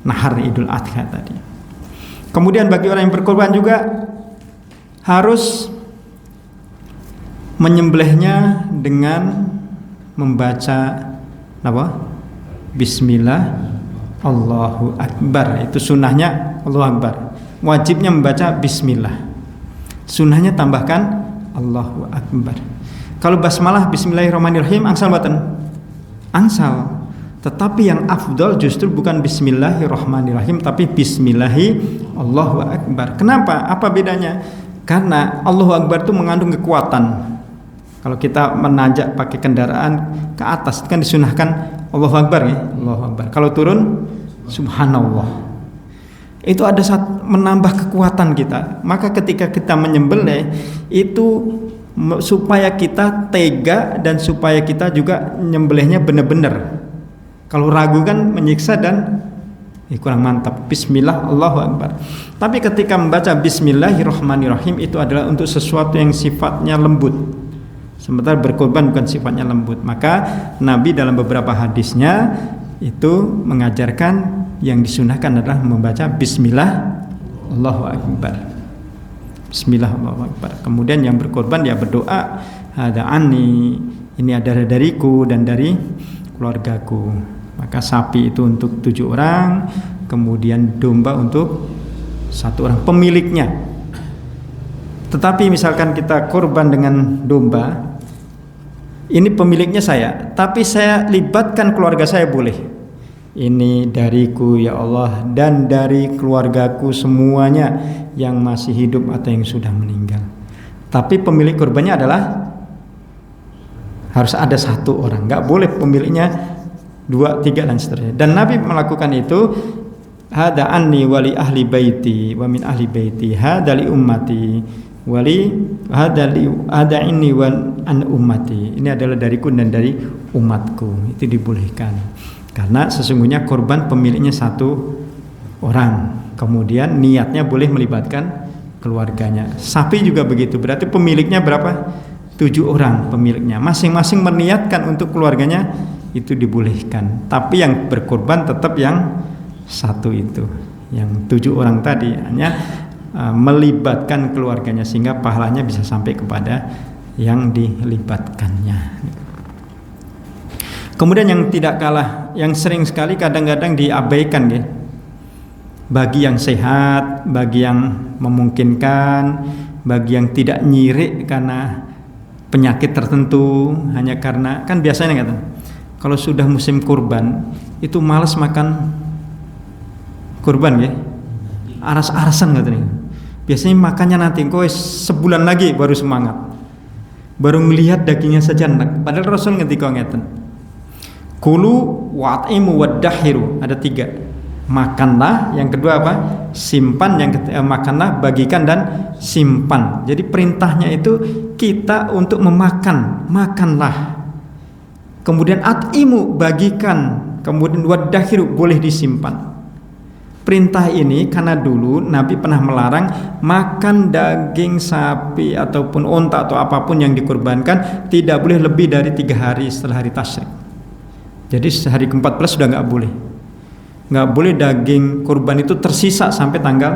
nahar Idul Adha tadi. Kemudian bagi orang yang berkorban juga harus menyembelihnya dengan membaca apa? Bismillah, Allahu Akbar. Itu sunnahnya Allahu Akbar. Wajibnya membaca Bismillah. Sunnahnya tambahkan Allahu Akbar. Kalau basmalah Bismillahirrahmanirrahim angsal mboten? Angsal. Tetapi yang afdal justru bukan Bismillahirrahmanirrahim, tapi Bismillahi Allahu Akbar. Kenapa? Apa bedanya? Karena Allahu Akbar itu mengandung kekuatan. Kalau kita menanjak pakai kendaraan ke atas kan disunahkan Allahu Akbar ya, Allahu Akbar. Kalau turun Subhanallah. Itu ada saat menambah kekuatan kita. Maka ketika kita menyembelih itu supaya kita tega dan supaya kita juga nyembelihnya benar-benar. Kalau ragu kan menyiksa dan kurang mantap. Bismillah, Allahu Akbar. Tapi ketika membaca Bismillahirrahmanirrahim itu adalah untuk sesuatu yang sifatnya lembut. Sementara berkorban bukan sifatnya lembut. Maka Nabi dalam beberapa hadisnya itu mengajarkan yang disunahkan adalah membaca Bismillah, Allahu Akbar. Bismillah, Allahu Akbar. Kemudian yang berkorban dia berdoa, hada anni, ini adalah dariku dan dari keluargaku. Maka sapi itu untuk 7 orang, kemudian domba untuk 1 orang pemiliknya. Tetapi misalkan kita korban dengan domba, ini pemiliknya saya, tapi saya libatkan keluarga saya boleh. Ini dariku ya Allah dan dari keluargaku semuanya yang masih hidup atau yang sudah meninggal. Tapi pemilik korbannya adalah harus ada 1 orang, nggak boleh pemiliknya 2, 3 dan seterusnya. Dan Nabi melakukan itu, hada anni wali ahli baiti wa min ahli baiti, hada li ummati wali hada inni wa an ummati. Ini adalah dariku dan dari umatku. Itu dibolehkan. Karena sesungguhnya korban pemiliknya 1 orang. Kemudian niatnya boleh melibatkan keluarganya. Sapi juga begitu. Berarti pemiliknya berapa? 7 orang pemiliknya. Masing-masing meniatkan untuk keluarganya, itu dibolehkan. Tapi yang berkorban tetap yang 1 itu. Yang 7 orang tadi hanya melibatkan keluarganya sehingga pahalanya bisa sampai kepada yang dilibatkannya. Kemudian yang tidak kalah, yang sering sekali kadang-kadang diabaikan ya, bagi yang sehat, bagi yang memungkinkan, bagi yang tidak nyirik karena penyakit tertentu, hanya karena kan biasanya kata, kalau sudah musim kurban itu malas makan kurban ya, aras-arasan katanya. Biasanya makannya nanti, kok sebulan lagi baru semangat, baru melihat dagingnya saja enak. Padahal Rasul ngetika ngeten, kulu wa'timu waddahiru, ada 3. Makanlah, yang kedua apa? Simpan, yang ketiga makanlah, bagikan dan simpan. Jadi perintahnya itu kita untuk memakan, makanlah. Kemudian at'imu, bagikan. Kemudian waddahiru, boleh disimpan. Perintah ini karena dulu Nabi pernah melarang makan daging sapi ataupun onta atau apapun yang dikurbankan tidak boleh lebih dari 3 hari setelah hari tasyrik. Jadi hari ke-14 sudah nggak boleh. Nggak boleh daging kurban itu tersisa sampai tanggal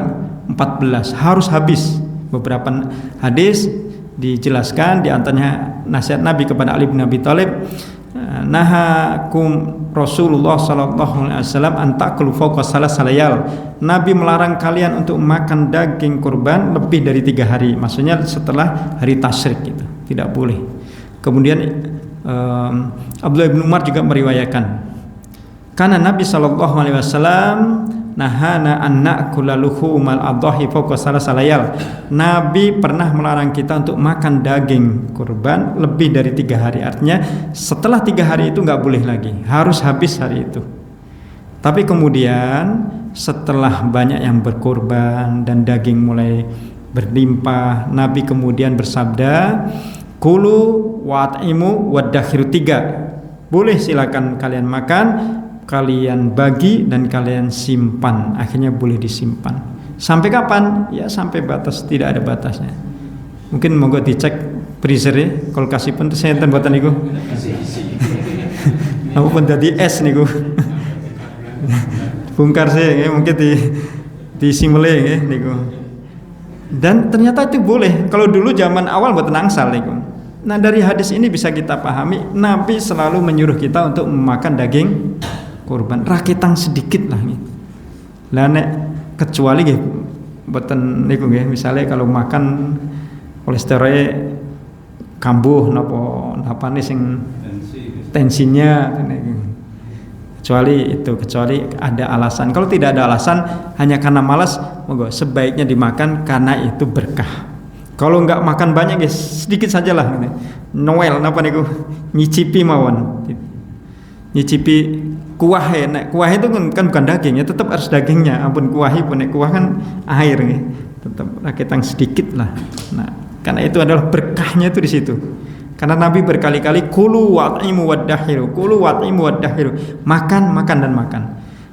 14, harus habis. Beberapa hadis dijelaskan, di antaranya nasihat Nabi kepada Ali bin Abi Thalib, nahakum Rasulullah sallallahu alaihi wasallam an ta'kulu fawqa salasal. Nabi melarang kalian untuk makan daging kurban lebih dari 3 hari, maksudnya setelah hari tasyrik itu tidak boleh. Kemudian Abdullah bin Umar juga meriwayatkan, karena Nabi sallallahu alaihi wasallam nahana an na'kula luhumal adhahi fawqa salasal. Nabi pernah melarang kita untuk makan daging kurban lebih dari 3 hari. Artinya setelah 3 hari itu nggak boleh lagi, harus habis hari itu. Tapi kemudian setelah banyak yang berkorban dan daging mulai berlimpah, Nabi kemudian bersabda, kulu wa'timu waddakhiru 3. Boleh silakan kalian makan, kalian bagi, dan kalian simpan. Akhirnya boleh disimpan. Sampai kapan? Ya sampai batas, tidak ada batasnya. Mungkin monggo dicek freezer ya, kulkasipun saya enten mboten niku. Aku pun dadi es niku. Bongkar saya ya, mungkin di simele ya niku. Dan ternyata itu boleh. Kalau dulu zaman awal mboten angsal niku. Nah, dari hadis ini bisa kita pahami Nabi selalu menyuruh kita untuk memakan daging kurban, rakitang sedikit lah nih. Lah nek kecuali nggih mboten niku nggih, misale kalau makan kolesterol kambuh napa sing tensinya kecuali ada alasan. Kalau tidak ada alasan hanya karena malas, monggo sebaiknya dimakan karena itu berkah. Kalau enggak makan banyak guys, sedikit sajalah gitu. Noel napa niku nyicipi mawon. Nyicipi kuah ya, nek kuah itu kan bukan daging ya, tetap harus dagingnya. Ampun kuahi pun nek kuah kan air nih, tetap rakitang sedikit lah. Nah, karena itu adalah berkahnya itu di situ. Karena Nabi berkali-kali kulu wa'timu waddahiru, kulu wa'timu waddahiru, makan dan makan.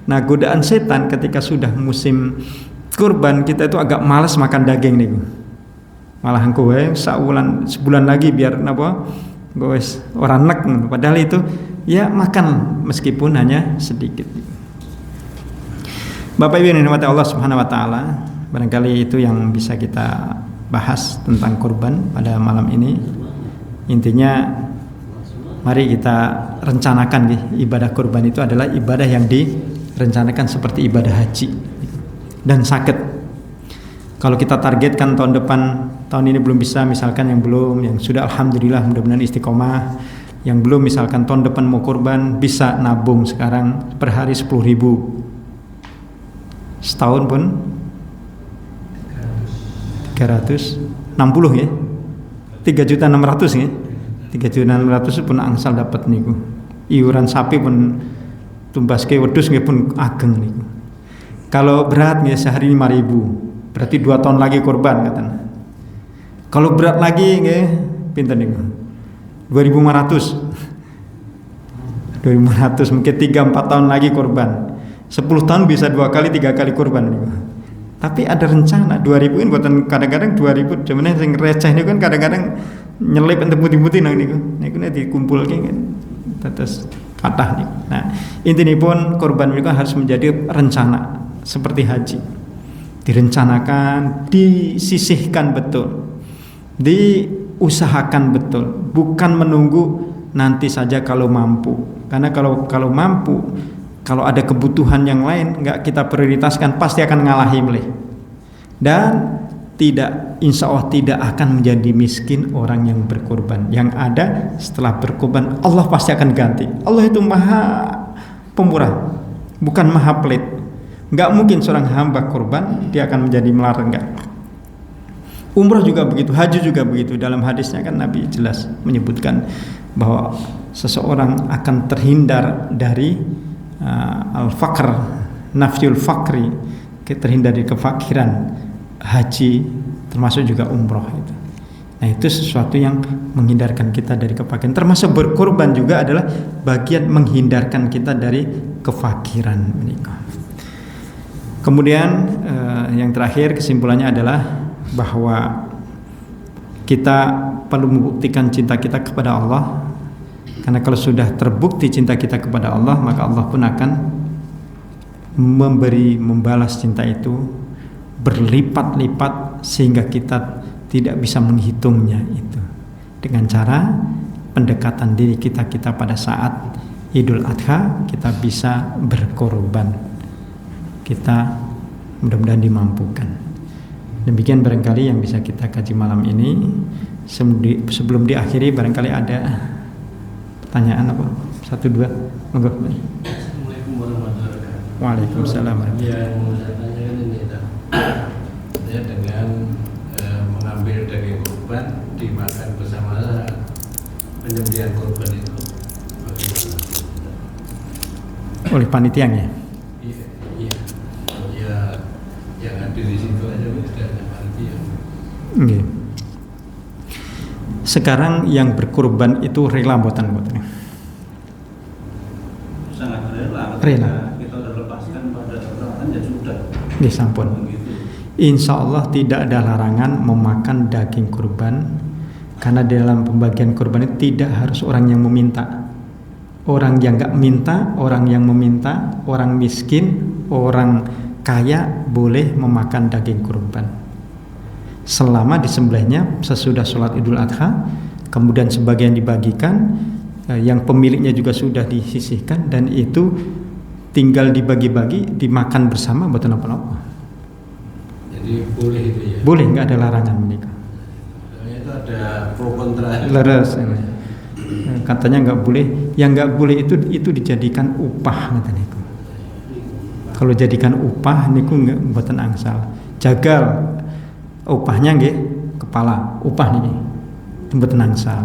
Nah, godaan setan ketika sudah musim kurban kita itu agak malas makan daging nih. Malah engko wae sebulan lagi biar napa wis ora nek, padahal itu ya makan meskipun hanya sedikit. Bapak Ibu yang dirahmati Allah Subhanahu wa taala, barangkali itu yang bisa kita bahas tentang kurban pada malam ini. Intinya mari kita rencanakan ibadah kurban itu adalah ibadah yang direncanakan seperti ibadah haji dan sakit. Kalau kita targetkan tahun depan, tahun ini belum bisa, misalkan yang belum, yang sudah alhamdulillah mudah-mudahan istiqomah, yang belum misalkan tahun depan mau kurban, bisa nabung sekarang per hari 10.000, setahun pun 360 ya, 3.600.000 ya, 3.600.000 pun angsal dapat niku. Iuran sapi pun tumbaske wedhus nggih pun ageng niku. Kalau berat nggih sehari 5.000. Berarti 2 tahun lagi kurban katanya. Kalau berat lagi nggih pinten niku? 2.500 mungkin 3-4 tahun lagi kurban. 10 tahun bisa 2 kali 3 kali kurban niku. Tapi ada rencana 2.000 ini buatan kadang-kadang 2.000 cuman sing receh niku kan kadang-kadang nyelip ente putih-putih nang niku. Niku dikumpulke kan tetes kathah niku. Nah, intinipun kurban niku harus menjadi rencana seperti haji. Direncanakan, disisihkan betul. Diusahakan betul, bukan menunggu nanti saja kalau mampu. Karena kalau mampu, kalau ada kebutuhan yang lain nggak kita prioritaskan, pasti akan ngalahi meleh. Dan tidak, insya Allah tidak akan menjadi miskin orang yang berkorban. Yang ada setelah berkorban, Allah pasti akan ganti. Allah itu maha pemurah, bukan maha pelit. Nggak mungkin seorang hamba korban dia akan menjadi melarat, enggak. Umrah juga begitu, haji juga begitu. Dalam hadisnya kan Nabi jelas menyebutkan bahwa seseorang akan terhindar dari al-faqr, nafyul faqri, terhindar dari kefakiran. Haji termasuk juga umroh itu. Nah, itu sesuatu yang menghindarkan kita dari kefakiran. Termasuk berkorban juga adalah bagian menghindarkan kita dari kefakiran menikah. Kemudian yang terakhir kesimpulannya adalah bahwa kita perlu membuktikan cinta kita kepada Allah. Karena kalau sudah terbukti cinta kita kepada Allah, maka Allah pun akan membalas cinta itu berlipat-lipat sehingga kita tidak bisa menghitungnya itu. Dengan cara pendekatan diri kita pada saat Idul Adha, kita bisa berkorban. Kita mudah-mudahan dimampukan. Demikian barangkali yang bisa kita kaji malam ini. Sebelum diakhiri barangkali ada pertanyaan apa? 1, 2. Monggo. Assalamualaikum warahmatullahi wabarakatuh. Waalaikumsalam. Yang saya tanyakan ini ya, dengan mengambil daging kurban dimakan bersama penyembelihan kurban itu bagaimana? Oleh panitianya. Iya, yang ada di situ aja tidak ada panitia. Okay. Sekarang yang berkurban itu rela buatan. Sangat rela. Rela. Kita sudah lepaskan pada peralatan ya sudah. Nggih, sampun. Insya Allah tidak ada larangan memakan daging kurban, karena dalam pembagian kurban itu tidak harus orang yang meminta. Orang yang nggak minta, orang yang meminta, orang miskin, orang kaya boleh memakan daging kurban. Selama disembelihnya sesudah sholat Idul Adha, kemudian sebagian dibagikan, yang pemiliknya juga sudah disisihkan, dan itu tinggal dibagi-bagi, dimakan bersama buatan apa-apa. Jadi boleh itu ya? Boleh, nggak ada larangan menikah. Itu ada pro kontra. Leres, katanya nggak boleh. Yang nggak boleh itu dijadikan upah katanya. Kalau jadikan upah niku nggak buatan angsal. Jagal upahnya nggih kepala upah nih, itu buatan angsal.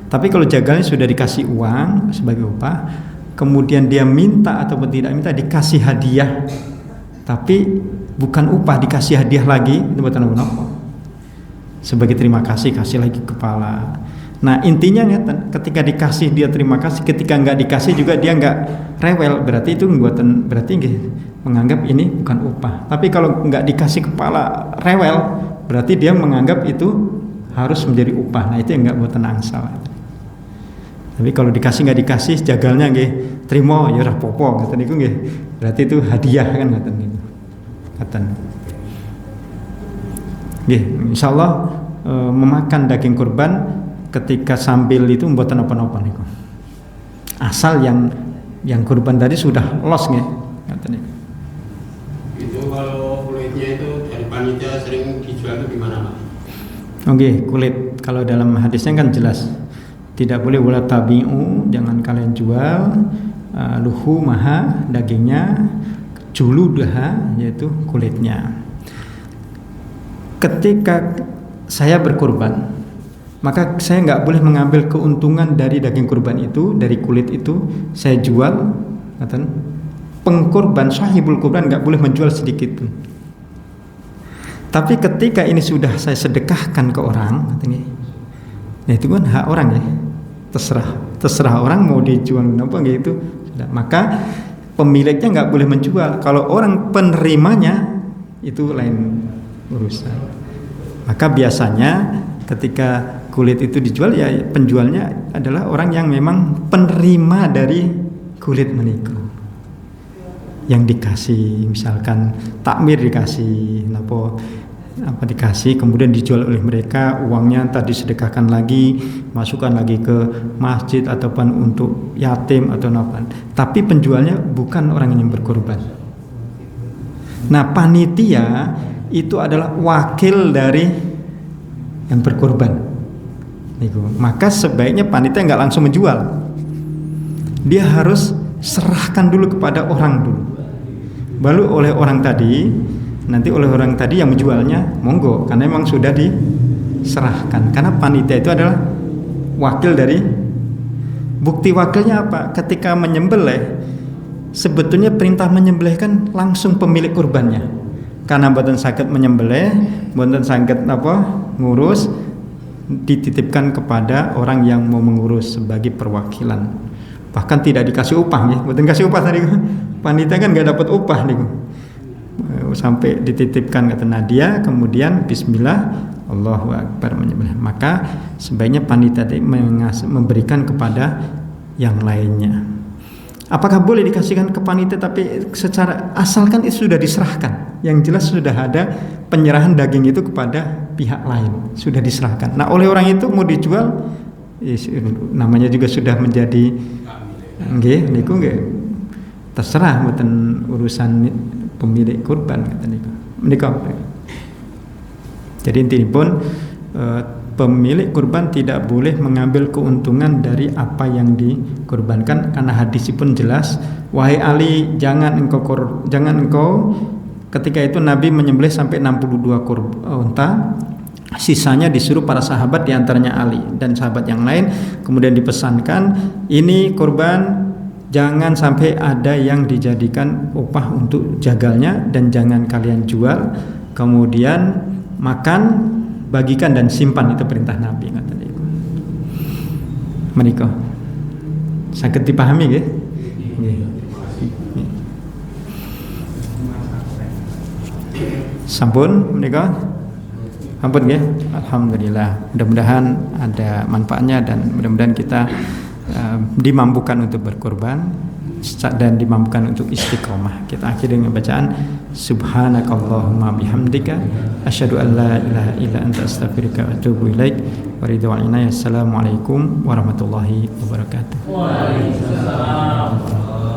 Tapi kalau jagalnya sudah dikasih uang sebagai upah, kemudian dia minta ataupun tidak minta dikasih hadiah, tapi bukan upah, dikasih hadiah lagi, itu buatan apa? Sebagai terima kasih, kasih lagi kepala. Nah intinya ketika dikasih dia terima kasih, ketika nggak dikasih juga dia nggak rewel, berarti itu buatan, berarti menganggap ini bukan upah. Tapi kalau nggak dikasih kepala rewel, berarti dia menganggap itu harus menjadi upah. Nah itu yang nggak buatan angsal. Tapi kalau dikasih nggak dikasih, jagalnya terima ya ora popo, kata niku nggih. Berarti itu hadiah kan kata niku. Insyaallah memakan daging kurban ketika sambil itu buatan apa-apa niku. Asal yang kurban tadi sudah los nggih, katanya. Itu kalau kulitnya itu dari panitia sering dijual itu gimana Pak? Oke, kulit kalau dalam hadisnya kan jelas tidak boleh wala tabi'u, jangan kalian jual luhumaha, dagingnya, juludaha, yaitu kulitnya. Ketika saya berkurban, maka saya nggak boleh mengambil keuntungan dari daging kurban itu, dari kulit itu saya jual. Pengkurban, sahibul kurban nggak boleh menjual sedikit pun. Tapi ketika ini sudah saya sedekahkan ke orang, katanya, ya itu kan hak orang ya, terserah orang mau dijual apa gitu. Maka pemiliknya nggak boleh menjual. Kalau orang penerimanya itu lain urusan. Maka biasanya ketika kulit itu dijual, ya penjualnya adalah orang yang memang penerima dari kulit menikah, yang dikasih, misalkan takmir dikasih, dikasih, kemudian dijual oleh mereka, uangnya tadi sedekahkan lagi, masukkan lagi ke masjid ataupun untuk yatim atau apa. Tapi penjualnya bukan orang yang berkorban. Nah, panitia itu adalah wakil dari yang berkorban. Maka sebaiknya panitia nggak langsung menjual. Dia harus serahkan dulu kepada orang dulu. Baru oleh orang tadi, nanti oleh orang tadi yang menjualnya, monggo, karena memang sudah diserahkan. Karena panitia itu adalah wakil dari, bukti wakilnya apa? Ketika menyembelih, sebetulnya perintah menyembelih kan langsung pemilik kurbannya. Karena mboten saged menyembelih, mboten saged ngurus, dititipkan kepada orang yang mau mengurus sebagai perwakilan. Bahkan tidak dikasih upah ya, mboten kasih upah tadi. Panitia kan nggak dapat upah nih. Sampai dititipkan kata Nadia, kemudian bismillah Allahu Akbar menyembelih. Maka sebaiknya panitia memberikan kepada yang lainnya. Apakah boleh dikasihkan ke panitia tapi secara asalkan itu sudah diserahkan. Yang jelas sudah ada penyerahan daging itu kepada pihak lain, sudah diserahkan. Nah, oleh orang itu mau dijual, namanya juga sudah menjadi niku nggih. Terserah mboten urusan pemilik kurban kata niku. Jadi intinya pemilik kurban tidak boleh mengambil keuntungan dari apa yang dikurbankan, karena hadis pun jelas, wahai Ali, jangan engkau ketika itu Nabi menyembelih sampai 62 unta, sisanya disuruh para sahabat, diantaranya Ali dan sahabat yang lain, kemudian dipesankan ini kurban jangan sampai ada yang dijadikan upah untuk jagalnya, dan jangan kalian jual, kemudian makan, bagikan dan simpan, itu perintah Nabi kata dia. Menika saged dipahami nggih? Nggih. Sampun menika? Ampun nggih. Alhamdulillah. Mudah-mudahan ada manfaatnya dan mudah-mudahan kita dimampukan untuk berkorban dan dimampukan untuk istiqomah. Kita akhiri dengan bacaan subhanakallahumma bihamdika asyhadu an la ilaha illa anta astaghfiruka wa atubu ilaik. Wa ridwanina. Assalamualaikum warahmatullahi wabarakatuh. Waalaikumsalam.